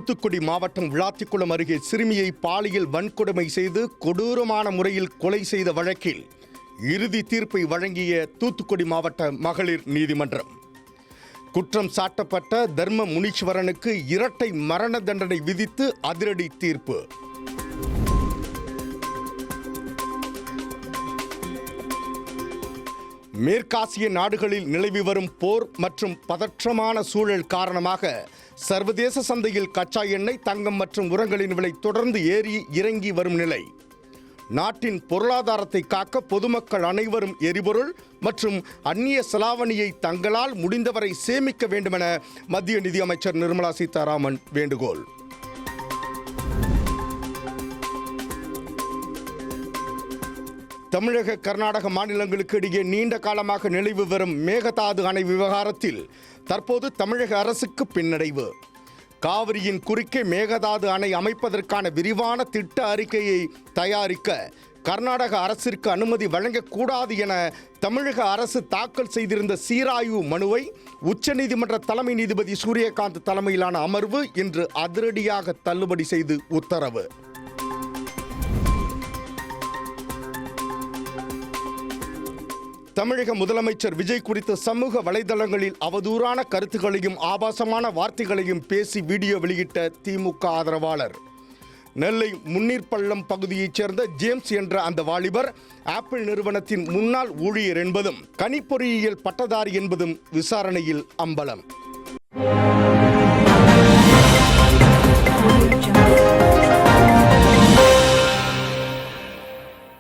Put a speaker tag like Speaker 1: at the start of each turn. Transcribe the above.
Speaker 1: தூத்துக்குடி மாவட்டம் விளாத்திக்குளம் அருகே சிறுமியை பாலியல் வன்கொடுமை செய்து கொடூரமான முறையில் கொலை செய்த வழக்கில் இறுதி தீர்ப்பை வழங்கிய தூத்துக்குடி மாவட்ட மகளிர் நீதிமன்றம் குற்றம் சாட்டப்பட்ட தர்ம முனீஸ்வரனுக்கு இரட்டை மரண தண்டனை விதித்து அதிரடி தீர்ப்பு. மேற்காசிய நாடுகளில் நிலவி வரும் போர் மற்றும் பதற்றமான சூழல் காரணமாக சர்வதேச சந்தையில் கச்சா எண்ணெய், தங்கம் மற்றும் உரங்களின் விலை தொடர்ந்து ஏறி இறங்கி வரும் நிலை. நாட்டின் பொருளாதாரத்தை காக்க பொதுமக்கள் அனைவரும் எரிபொருள் மற்றும் அந்நிய செலாவணியை தங்களால் முடிந்தவரை சேமிக்க வேண்டுமென மத்திய நிதியமைச்சர் நிர்மலா சீதாராமன் வேண்டுகோள். தமிழக, கர்நாடக மாநிலங்களுக்கு இடையே நீண்ட காலமாக நிலவி வரும் மேகதாது அணை விவகாரத்தில் தற்போது தமிழக அரசுக்கு பின்னடைவு. காவிரியின் குறுக்கே மேகதாது அணை அமைப்பதற்கான விரிவான திட்ட அறிக்கையை தயாரிக்க கர்நாடக அரசிற்கு அனுமதி வழங்கக்கூடாது என தமிழக அரசு தாக்கல் செய்திருந்த சீராய்வு மனுவை உச்சநீதிமன்ற தலைமை நீதிபதி சூரியகாந்த் தலைமையிலான அமர்வு இன்று அதிரடியாக தள்ளுபடி செய்து உத்தரவு. தமிழக முதலமைச்சர் விஜய் குறித்த சமூக வலைதளங்களில் அவதூறான கருத்துக்களையும் ஆபாசமான வார்த்தைகளையும் பேசி வீடியோ வெளியிட்ட திமுக ஆதரவாளர். நெல்லை முன்னீர்பள்ளம் பகுதியைச் சேர்ந்த ஜேம்ஸ் என்ற அந்த வாலிபர் ஆப்பிள் நிறுவனத்தின் முன்னாள் ஊழியர் என்பதும் கணிப்பொறியியல் பட்டதாரி என்பதும் விசாரணையில் அம்பலம்.